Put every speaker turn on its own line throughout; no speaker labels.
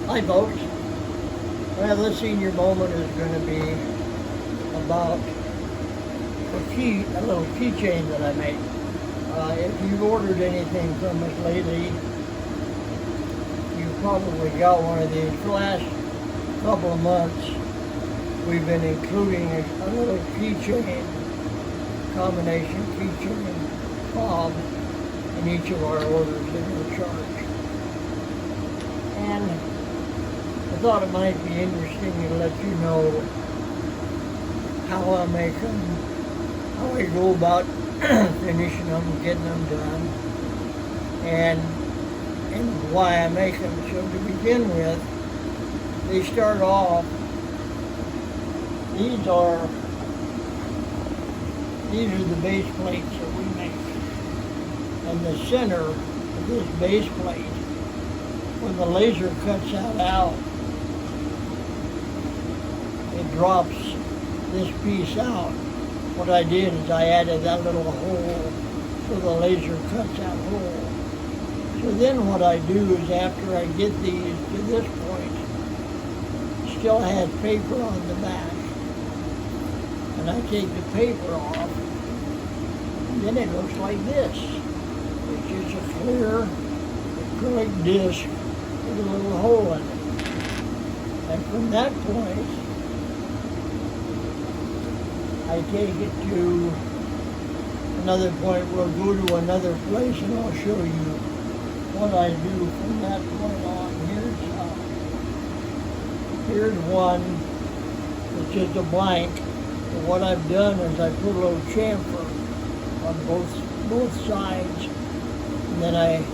Hi folks. Well, this senior moment is going to be about a little keychain that I made. If you've ordered anything from us lately, you've probably got one of these. For the last couple of months, we've been including a little keychain, combination keychain fob in each of our orders at no charge. And I thought it might be interesting to let you know how I make them, how I go about finishing them, getting them done, and why I make them. So to begin with, they start off, these are the base plates that we make. And the center of this base plate, when the laser cuts that out, it drops this piece out. What I did is I added that little hole so the laser cuts that hole. So then what I do is after I get these to this point, still has paper on the back. And I take the paper off, and then it looks like this. It's just a clear acrylic disc with a little hole in it. And from that point, I take it to another point. We'll go to another place and I'll show you what I do from that point on. Here's one. It's just a blank. And what I've done is I put a little chamfer on both sides, and then I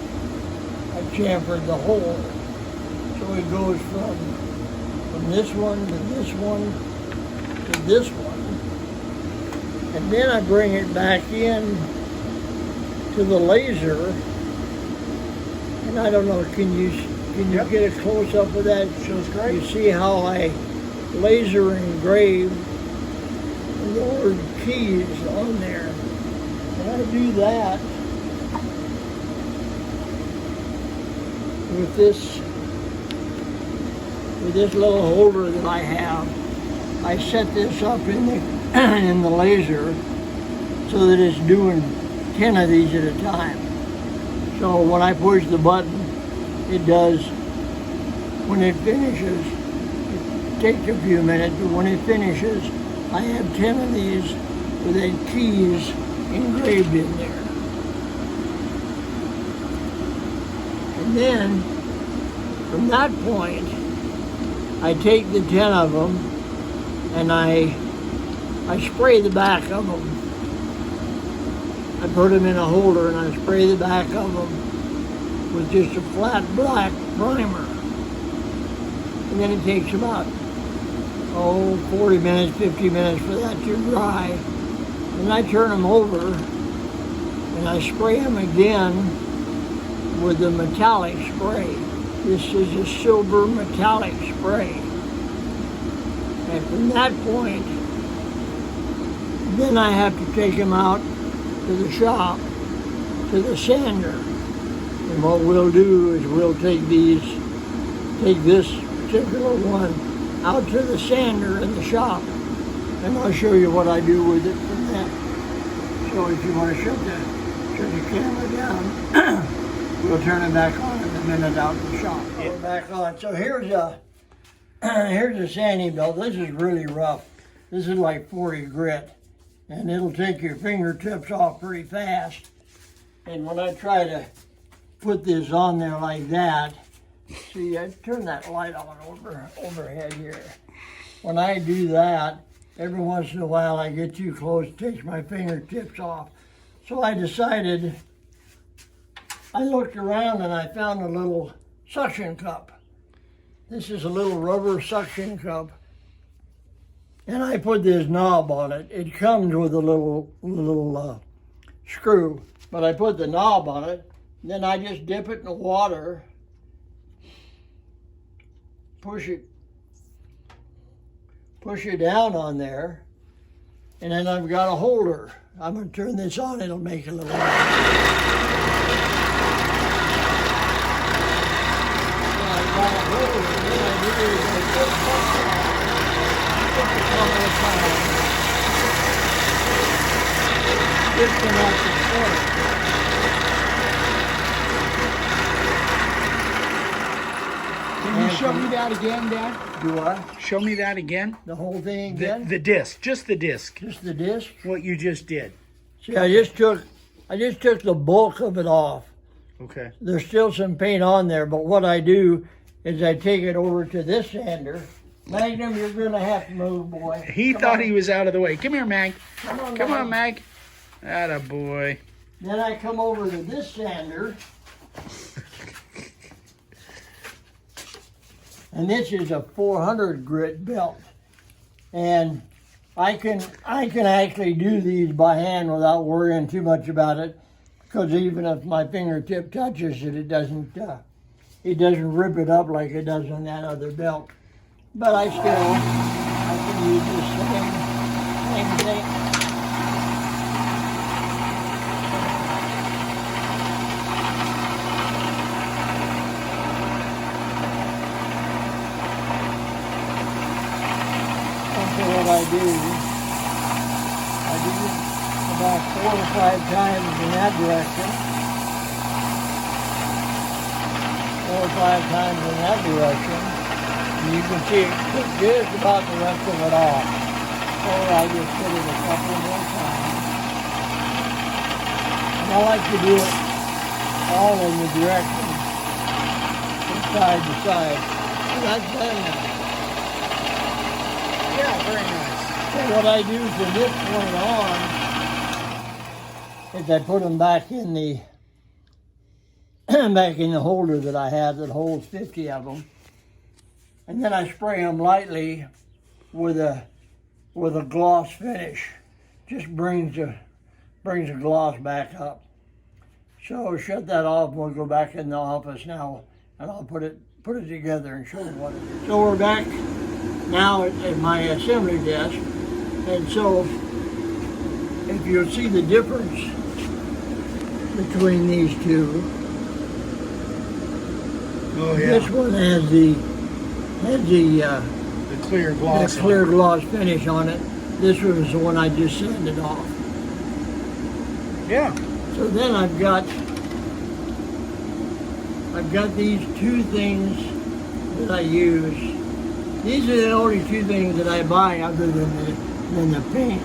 chamfered the hole. So it goes from this one to this one to this one. And then I bring it back in to the laser. And I don't know, can you get a close up of that?
Shows great.
You see how I laser engrave the word keys on there. And I do that with this little holder that I have. I set this up in the laser so that it's doing 10 of these at a time. So when I push the button, it does, when it finishes, it takes a few minutes, but when it finishes, I have 10 of these with the keys engraved in there. And then, from that point, I take the 10 of them and I spray the back of them. I put them in a holder and I spray the back of them with just a flat black primer. And then it takes about 40 minutes, 50 minutes for that to dry. And I turn them over and I spray them again with the metallic spray. This is a silver metallic spray. And from that point, then I have to take them out to the shop, to the sander. And what we'll do is we'll take this particular one out to the sander in the shop, and I'll show you what I do with it from that. So if you want to shut the camera down, we'll turn it back on in a minute out in the shop. We're back on. So here's a sanding belt. This is really rough. This is like 40 grit, and it'll take your fingertips off pretty fast. And when I try to put this on there like that, see, I turn that light on overhead here. When I do that, every once in a while I get too close, it takes my fingertips off. So I decided, I looked around and I found a little suction cup. This is a little rubber suction cup. And I put this knob on it. It comes with a little screw, but I put the knob on it. Then I just dip it in the water, push it down on there, and then I've got a holder. I'm going to turn this on, it'll make a little noise. that road, and then I do is I put a couple of times, disconnect the start.
Can you show me that again, Dad?
Do I?
Show me that again.
The whole thing again?
The disc, just the disc.
Just the disc?
What you just did.
See, I just took the bulk of it off.
Okay.
There's still some paint on there, but what I do is I take it over to this sander. Magnum, you're gonna have to move, boy.
He thought he was out of the way. Come here, Mag.
Come on,
Come on, Mag. Atta boy.
Then I come over to this sander. And this is a 400 grit belt. And I can actually do these by hand without worrying too much about it, because even if my fingertip touches it, it doesn't rip it up like it does on that other belt. But I can use the same thing. What I do it about 4 or 5 times in that direction, 4 or 5 times in that direction, and you can see it took just about the rest of it off. So I just did it a couple more times. And I like to do it all in the direction, from side to side. So that's done now.
Yeah, very nice.
So what I do from this point on is I put them back in the holder that I have that holds 50 of them, and then I spray them lightly with a gloss finish. Just brings the gloss back up. So shut that off, and we'll go back in the office now, and I'll put it together and show you what it is. So we're back now at my assembly desk, and so if you'll see the difference between these two,
Oh yeah.
this one has the
clear gloss.
the clear gloss finish on it. This was the one I just sanded off.
Yeah.
So then I've got these two things that I use. These are the only two things that I buy other than the paint.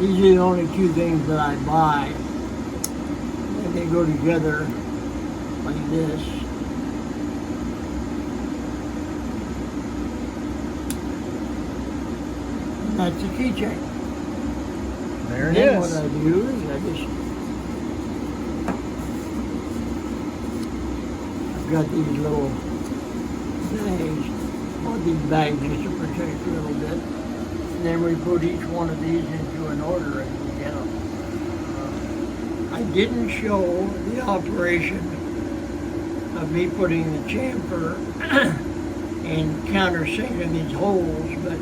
These are the only two things that I buy. And they go together like this. And that's the keychain.
There
And
it
then
is.
what I do is I've got these little bags. These bags just to protect a little bit. And then we put each one of these into an order and we get them. I didn't show the operation of me putting the chamfer and countersinking these holes, but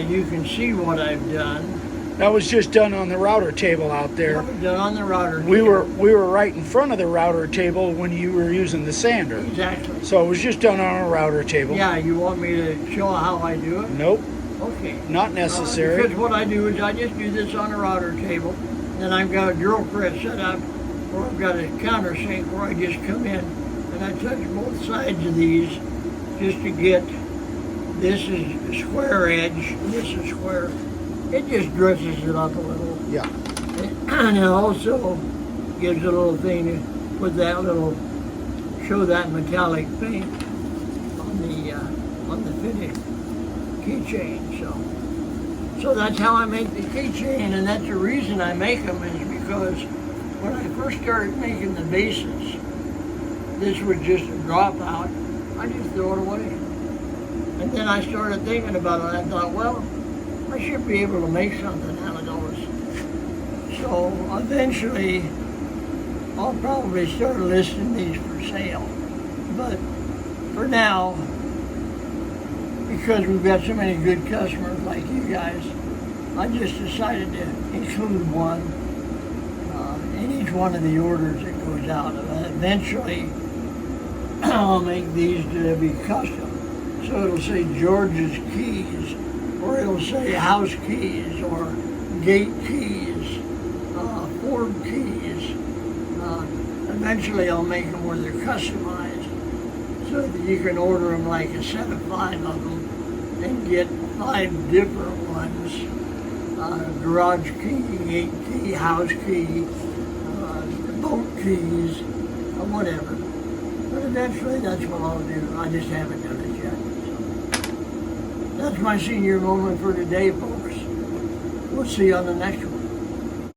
you can see what I've done.
That was just done on the router table out there.
That was done on the router.
We were right in front of the router table when you were using the sander.
Exactly.
So it was just done on a router table.
Yeah, you want me to show how I do it?
Nope,
Okay.
not necessary.
Because what I do is I just do this on a router table. Then I've got a drill press set up where I've got a countersink where I just come in and I touch both sides of these just to get, this is square edge, and this is square. It just dresses it up a little.
Yeah.
And it also gives a little thing to put that little, show that metallic paint on the finished keychain. So that's how I make the keychain, and that's the reason I make them is because when I first started making the bases, this was just a dropout. I just throw it away. And then I started thinking about it, and I thought, well, I should be able to make something out of those. So eventually, I'll probably start listing these for sale. But for now, because we've got so many good customers like you guys, I just decided to include one in each one of the orders that goes out. Eventually, I'll make these to be custom. So it'll say George's Keys, or it'll say House Keys, or Gate Keys, Ford Keys. Eventually I'll make them where they're customized, so that you can order them like a set of 5 of them and get 5 different ones. Garage key, gate key, house key, boat keys, whatever. But eventually that's what I'll do. I just haven't done it yet. So that's my senior moment for today, folks. We'll see you on the next one.